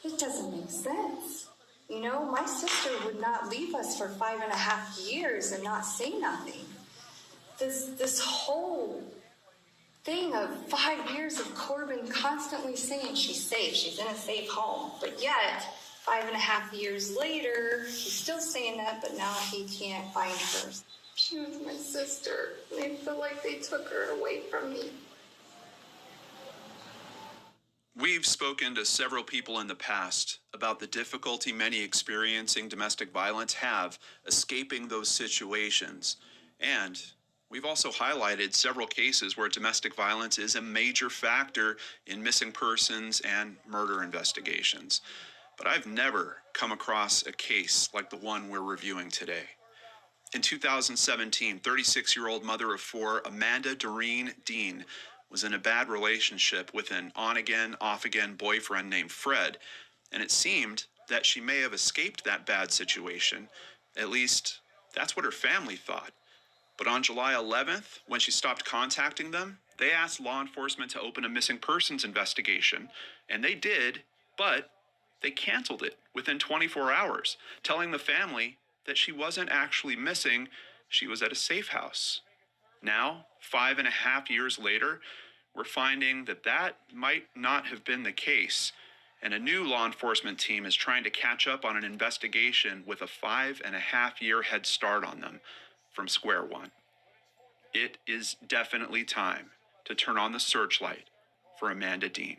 It doesn't make sense. You know, my sister would not leave us for 5.5 years and not say nothing. This whole thing of 5 years of Corbin constantly saying she's safe, she's in a safe home, but yet 5.5 years later, he's still saying that, but now he can't find her. She was my sister. They feel like they took her away from me. We've spoken to several people in the past about the difficulty many experiencing domestic violence have escaping those situations. And we've also highlighted several cases where domestic violence is a major factor in missing persons and murder investigations. But I've never come across a case like the one we're reviewing today. In 2017, 36-year-old mother of four, Amanda Doreen Dean, was in a bad relationship with an on-again, off-again boyfriend named Fred, and it seemed that she may have escaped that bad situation. At least, that's what her family thought. But on July 11th, when she stopped contacting them, they asked law enforcement to open a missing persons investigation, and they did, but they canceled it within 24 hours, telling the family that she wasn't actually missing, she was at a safe house. Now, 5.5 years later, we're finding that that might not have been the case, and a new law enforcement team is trying to catch up on an investigation with a 5.5-year head start on them from square one. It is definitely time to turn on the searchlight for Amanda Dean.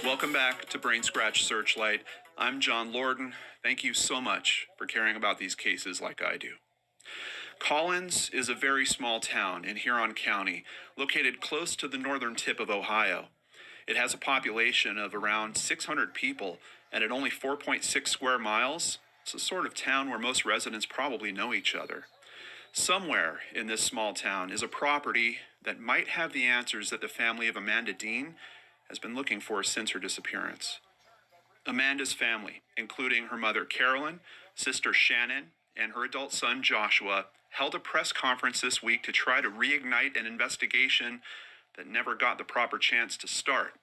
Welcome back to Brain Scratch Searchlight. I'm John Lorden. Thank you so much for caring about these cases like I do. Collins is a very small town in Huron County, located close to the northern tip of Ohio. It has a population of around 600 people, and at only 4.6 square miles, it's a sort of town where most residents probably know each other. Somewhere in this small town is a property that might have the answers that the family of Amanda Dean has been looking for since her disappearance. Amanda's family, including her mother Carolyn, sister Shannon, and her adult son Joshua, held a press conference this week to try to reignite an investigation that never got the proper chance to start.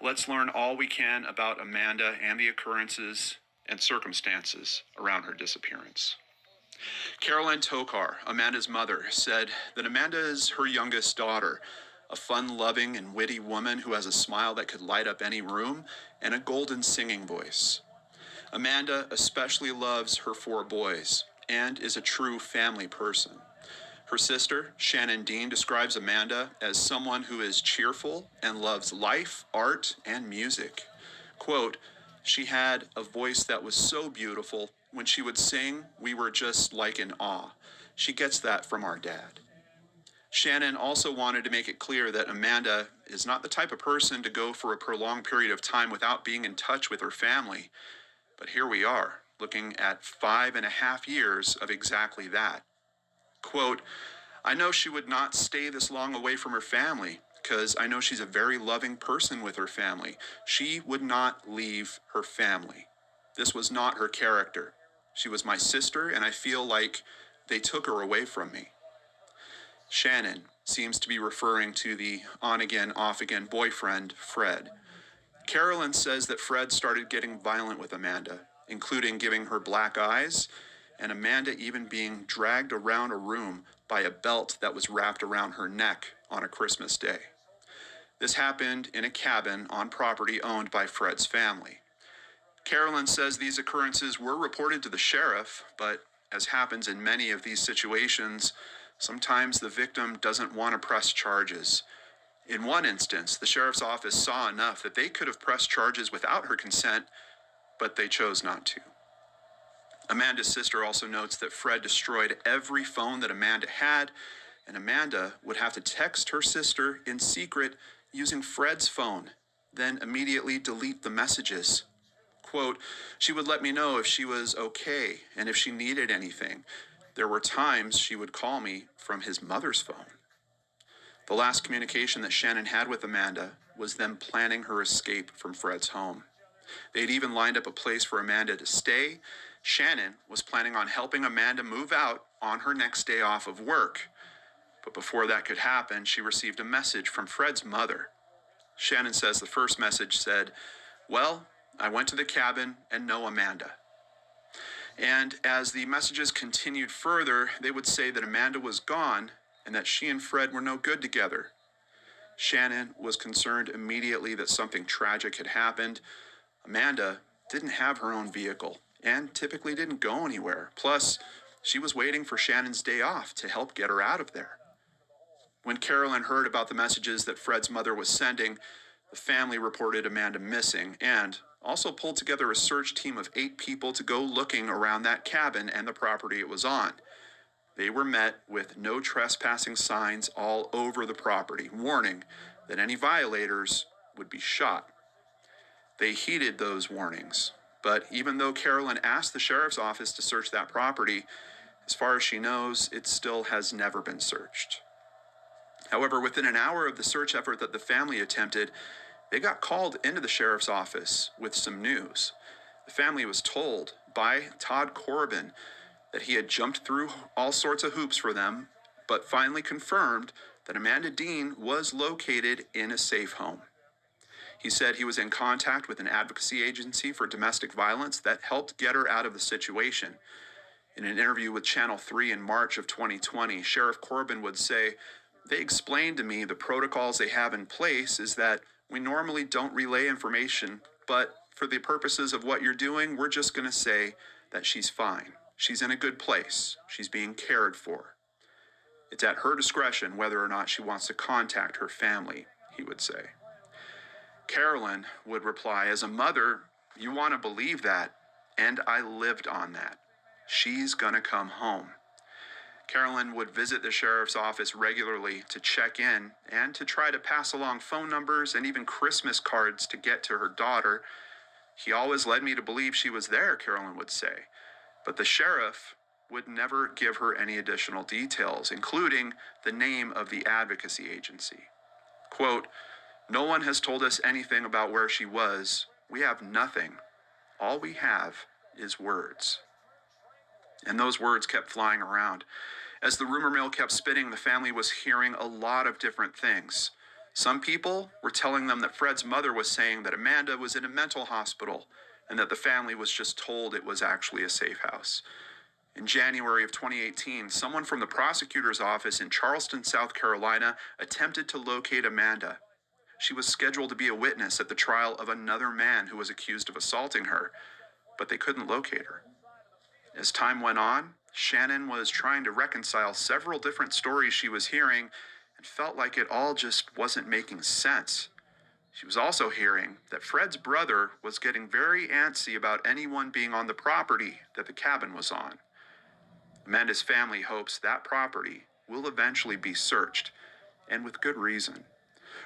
Let's learn all we can about Amanda and the occurrences and circumstances around her disappearance. Carolyn Tokar, Amanda's mother, said that Amanda is her youngest daughter, a fun-loving and witty woman who has a smile that could light up any room and a golden singing voice. Amanda especially loves her 4 boys and is a true family person. Her sister, Shannon Dean, describes Amanda as someone who is cheerful and loves life, art, and music. Quote, "She had a voice that was so beautiful. When she would sing, we were just like in awe. She gets that from our dad." Shannon also wanted to make it clear that Amanda is not the type of person to go for a prolonged period of time without being in touch with her family. But here we are, looking at 5.5 years of exactly that. Quote, "I know she would not stay this long away from her family because I know she's a very loving person with her family. She would not leave her family. This was not her character. She was my sister, and I feel like they took her away from me." Shannon seems to be referring to the on-again, off-again boyfriend, Fred. Carolyn says that Fred started getting violent with Amanda, including giving her black eyes, and Amanda even being dragged around a room by a belt that was wrapped around her neck on a Christmas day. This happened in a cabin on property owned by Fred's family. Carolyn says these occurrences were reported to the sheriff, but as happens in many of these situations, sometimes the victim doesn't want to press charges. In one instance, the sheriff's office saw enough that they could have pressed charges without her consent, but they chose not to. Amanda's sister also notes that Fred destroyed every phone that Amanda had, and Amanda would have to text her sister in secret using Fred's phone, then immediately delete the messages. Quote, "She would let me know if she was okay and if she needed anything. There were times she would call me from his mother's phone. The last communication that Shannon had with Amanda was them planning her escape from Fred's home. They'd even lined up a place for Amanda to stay. Shannon was planning on helping Amanda move out on her next day off of work. But before that could happen, she received a message from Fred's mother. Shannon says the first message said, "Well, I went to the cabin and no Amanda." And as the messages continued further, they would say that Amanda was gone and that she and Fred were no good together. Shannon was concerned immediately that something tragic had happened. Amanda didn't have her own vehicle and typically didn't go anywhere. Plus, she was waiting for Shannon's day off to help get her out of there. When Carolyn heard about the messages that Fred's mother was sending, the family reported Amanda missing and also pulled together a search team of 8 people to go looking around that cabin and the property it was on. They were met with no trespassing signs all over the property, warning that any violators would be shot. They heeded those warnings, but even though Carolyn asked the sheriff's office to search that property, as far as she knows, it still has never been searched. However, within an hour of the search effort that the family attempted, they got called into the sheriff's office with some news. The family was told by Todd Corbin that he had jumped through all sorts of hoops for them, but finally confirmed that Amanda Dean was located in a safe home. He said he was in contact with an advocacy agency for domestic violence that helped get her out of the situation. In an interview with Channel 3 in March of 2020, Sheriff Corbin would say, "They explained to me the protocols they have in place is that we normally don't relay information, but for the purposes of what you're doing, we're just going to say that she's fine. She's in a good place. She's being cared for. It's at her discretion whether or not she wants to contact her family," he would say. Carolyn would reply, "As a mother, you want to believe that, and I lived on that. She's going to come home." Carolyn would visit the sheriff's office regularly to check in and to try to pass along phone numbers and even Christmas cards to get to her daughter. "He always led me to believe she was there," Carolyn would say. But the sheriff would never give her any additional details, including the name of the advocacy agency. Quote, "No one has told us anything about where she was. We have nothing. All we have is words." And those words kept flying around. As the rumor mill kept spinning, the family was hearing a lot of different things. Some people were telling them that Fred's mother was saying that Amanda was in a mental hospital and that the family was just told it was actually a safe house. In January of 2018, someone from the prosecutor's office in Charleston, South Carolina, attempted to locate Amanda. She was scheduled to be a witness at the trial of another man who was accused of assaulting her, but they couldn't locate her. As time went on, Shannon was trying to reconcile several different stories she was hearing and felt like it all just wasn't making sense. She was also hearing that Fred's brother was getting very antsy about anyone being on the property that the cabin was on. Amanda's family hopes that property will eventually be searched, and with good reason.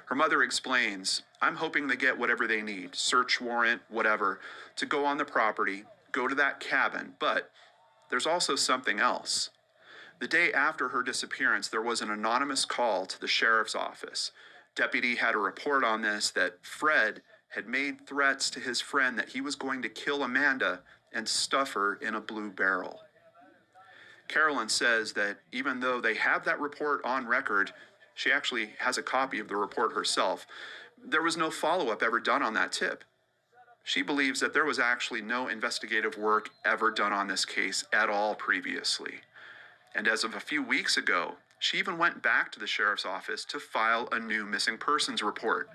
Her mother explains, "I'm hoping they get whatever they need, search warrant, whatever, to go on the property, go to that cabin, but there's also something else." The day after her disappearance, there was an anonymous call to the sheriff's office. Deputy had a report on this that Fred had made threats to his friend that he was going to kill Amanda and stuff her in a blue barrel. Carolyn says that even though they have that report on record, she actually has a copy of the report herself. There was no follow-up ever done on that tip. She believes that there was actually no investigative work ever done on this case at all previously. And as of a few weeks ago, she even went back to the sheriff's office to file a new missing persons report.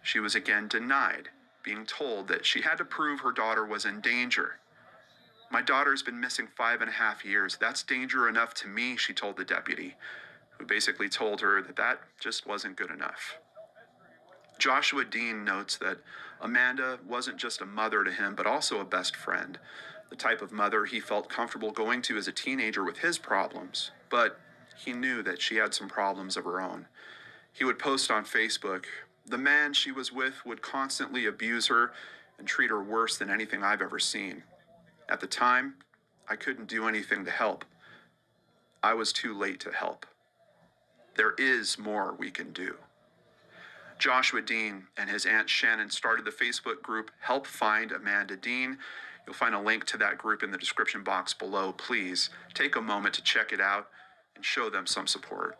She was again denied, being told that she had to prove her daughter was in danger. "My daughter's been missing 5.5 years. That's danger enough to me," she told the deputy, who basically told her that that just wasn't good enough. Joshua Dean notes that Amanda wasn't just a mother to him, but also a best friend, the type of mother he felt comfortable going to as a teenager with his problems, but he knew that she had some problems of her own. He would post on Facebook, "The man she was with would constantly abuse her and treat her worse than anything I've ever seen. At the time, I couldn't do anything to help. I was too late to help. There is more we can do. Joshua Dean and his aunt Shannon started the Facebook group Help Find Amanda Dean. You'll find a link to that group in the description box below. Please take a moment to check it out and show them some support.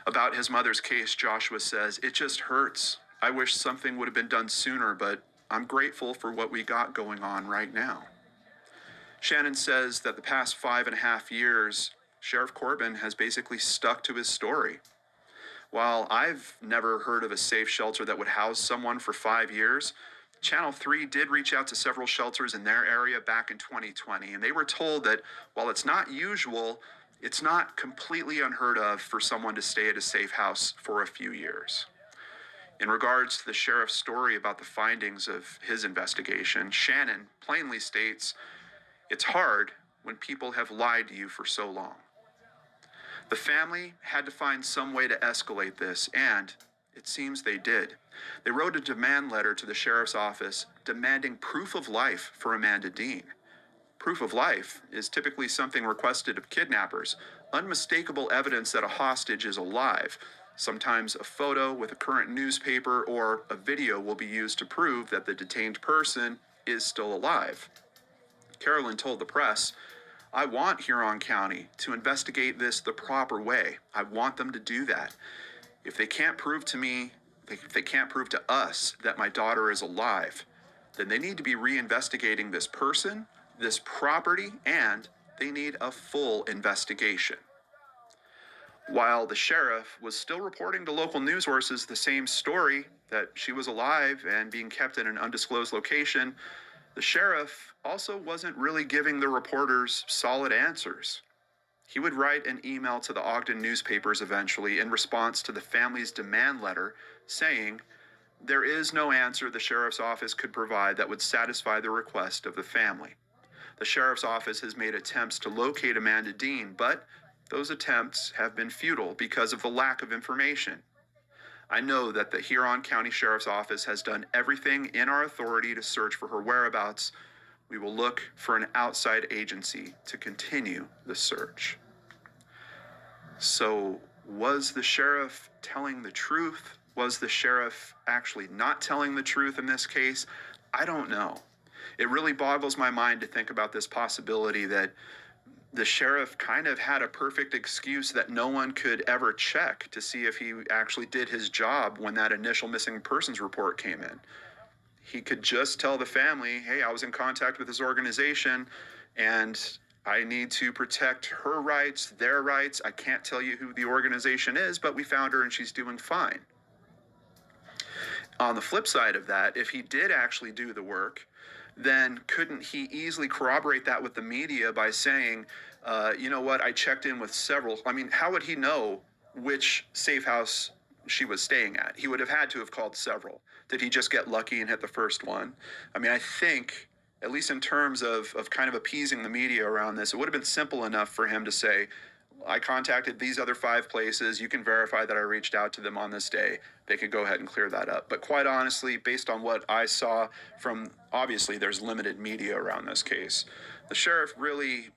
About his mother's case, Joshua says, "It just hurts. I wish something would have been done sooner, but I'm grateful for what we got going on right now." Shannon says that the past 5.5 years, Sheriff Corbin has basically stuck to his story. While I've never heard of a safe shelter that would house someone for 5 years, Channel 3 did reach out to several shelters in their area back in 2020, and they were told that while it's not usual, it's not completely unheard of for someone to stay at a safe house for a few years. In regards to the sheriff's story about the findings of his investigation, Shannon plainly states, "It's hard when people have lied to you for so long." The family had to find some way to escalate this, and it seems they did. They wrote a demand letter to the sheriff's office demanding proof of life for Amanda Dean. Proof of life is typically something requested of kidnappers, unmistakable evidence that a hostage is alive. Sometimes a photo with a current newspaper or a video will be used to prove that the detained person is still alive. Carolyn told the press, "I want Huron County to investigate this the proper way. I want them to do that. If they can't prove to me, if they can't prove to us that my daughter is alive, then they need to be reinvestigating this person, this property, and they need a full investigation." While the sheriff was still reporting to local news sources the same story, that she was alive and being kept in an undisclosed location, the sheriff also wasn't really giving the reporters solid answers. He would write an email to the Ogden newspapers eventually in response to the family's demand letter saying, "There is no answer the sheriff's office could provide that would satisfy the request of the family. The sheriff's office has made attempts to locate Amanda Dean, but those attempts have been futile because of the lack of information. I know that the Huron County Sheriff's Office has done everything in our authority to search for her whereabouts. We will look for an outside agency to continue the search." So, was the sheriff telling the truth? Was the sheriff actually not telling the truth in this case? I don't know. It really boggles my mind to think about this possibility that the sheriff kind of had a perfect excuse that no one could ever check to see if he actually did his job when that initial missing persons report came in. He could just tell the family, "Hey, I was in contact with this organization and I need to protect her rights, their rights. I can't tell you who the organization is, but we found her and she's doing fine." On the flip side of that, if he did actually do the work, then couldn't he easily corroborate that with the media by saying, "You know what, I checked in with several." I mean, how would he know which safe house she was staying at? He would have had to have called several. Did he just get lucky and hit the first one? I mean, I think, at least in terms of kind of appeasing the media around this, it would have been simple enough for him to say, "I contacted these other 5 places. You can verify that I reached out to them on this day." They could go ahead and clear that up. But quite honestly, based on what I saw from, obviously there's limited media around this case, the sheriff really,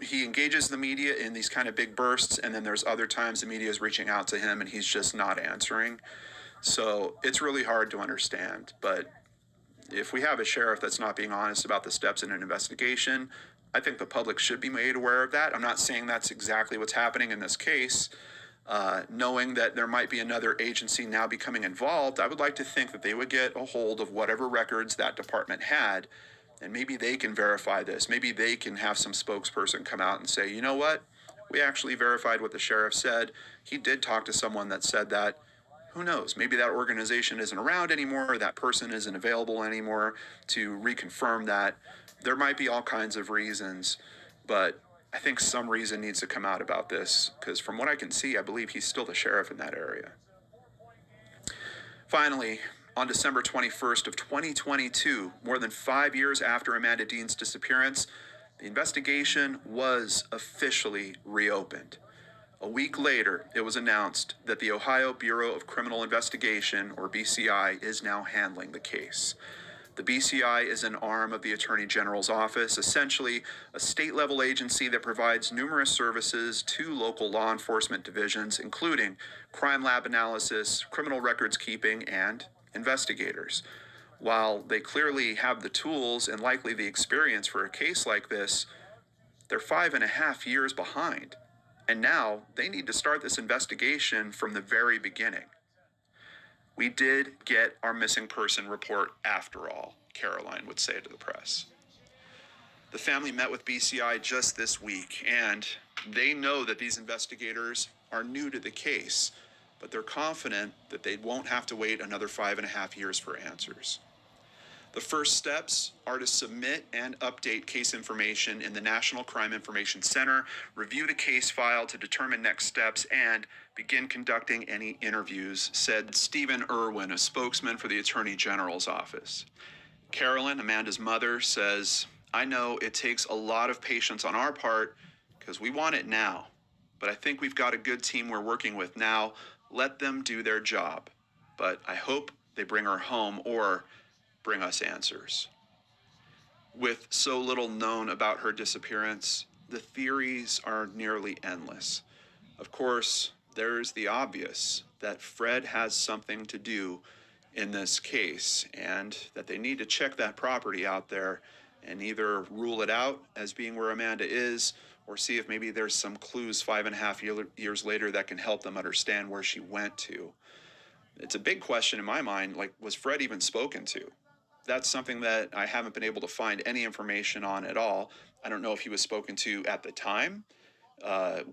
he engages the media in these kind of big bursts, and then there's other times the media is reaching out to him and he's just not answering. So it's really hard to understand. But if we have a sheriff that's not being honest about the steps in an investigation, I think the public should be made aware of that. I'm not saying that's exactly what's happening in this case. Knowing that there might be another agency now becoming involved, I would like to think that they would get a hold of whatever records that department had, and maybe they can verify this. Maybe they can have some spokesperson come out and say, "You know what? We actually verified what the sheriff said. He did talk to someone that said that." Who knows? Maybe that organization isn't around anymore, or that person isn't available anymore to reconfirm that. There might be all kinds of reasons, but I think some reason needs to come out about this, because from what I can see, I believe he's still the sheriff in that area. Finally, on December 21st of 2022, more than 5 years after Amanda Dean's disappearance, the investigation was officially reopened. A week later, it was announced that the Ohio Bureau of Criminal Investigation, or BCI, is now handling the case. The BCI is an arm of the Attorney General's office, essentially a state-level agency that provides numerous services to local law enforcement divisions, including crime lab analysis, criminal records keeping, and investigators. While they clearly have the tools and likely the experience for a case like this, they're 5.5 years behind. And now they need to start this investigation from the very beginning. We did get our missing person report after all, Caroline would say to the press. The family met with BCI just this week, and they know that these investigators are new to the case, but they're confident that they won't have to wait another 5.5 years for answers. The first steps are to submit and update case information in the National Crime Information Center, review the case file to determine next steps, and begin conducting any interviews, said Stephen Irwin, a spokesman for the Attorney General's office. Carolyn, Amanda's mother, says, "I know it takes a lot of patience on our part because we want it now, but I think we've got a good team we're working with now. Let them do their job. But I hope they bring her home or bring us answers." With so little known about her disappearance, the theories are nearly endless. Of course, there's the obvious, that Fred has something to do in this case, and that they need to check that property out there and either rule it out as being where Amanda is, or see if maybe there's some clues 5.5 years later that can help them understand where she went to. It's a big question in my mind, like, was Fred even spoken to? That's something that I haven't been able to find any information on at all. I don't know if he was spoken to at the time.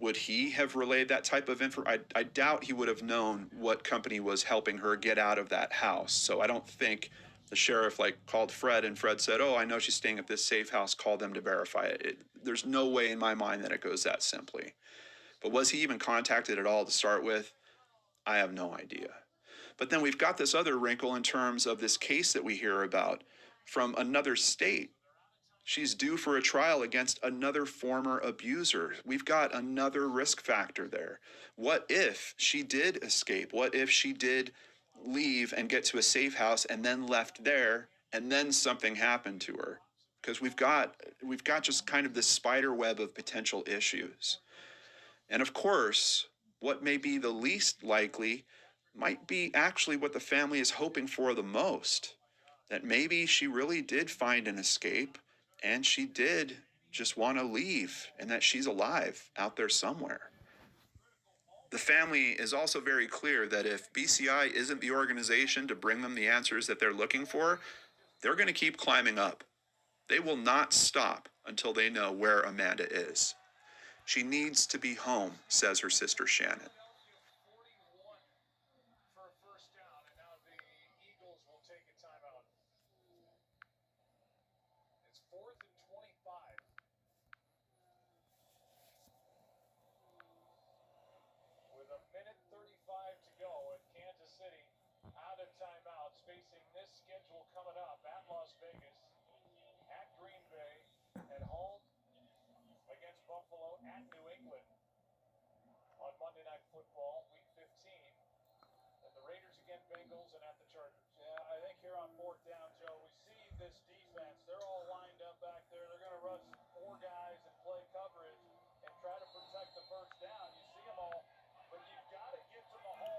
Would he have relayed that type of info? I doubt he would have known what company was helping her get out of that house. So I don't think the sheriff called Fred and Fred said, "Oh, I know she's staying at this safe house, call them to verify it." There's no way in my mind that it goes that simply. But was he even contacted at all to start with? I have no idea. But then we've got this other wrinkle in terms of this case that we hear about from another state. She's due for a trial against another former abuser. We've got another risk factor there. What if she did escape? What if she did leave and get to a safe house and then left there and then something happened to her? Because we've got just kind of this spider web of potential issues. And of course, what may be the least likely might be actually what the family is hoping for the most. That maybe she really did find an escape and she did just want to leave and that she's alive out there somewhere. The family is also very clear that if BCI isn't the organization to bring them the answers that they're looking for, they're going to keep climbing up. They will not stop until they know where Amanda is. She needs to be home, says her sister Shannon. Facing this schedule coming up at Las Vegas, at Green Bay, at home against Buffalo, at New England on Monday Night Football, Week 15. And the Raiders against Bengals and at the Chargers. Yeah, I think here on fourth down, Joe, we see this defense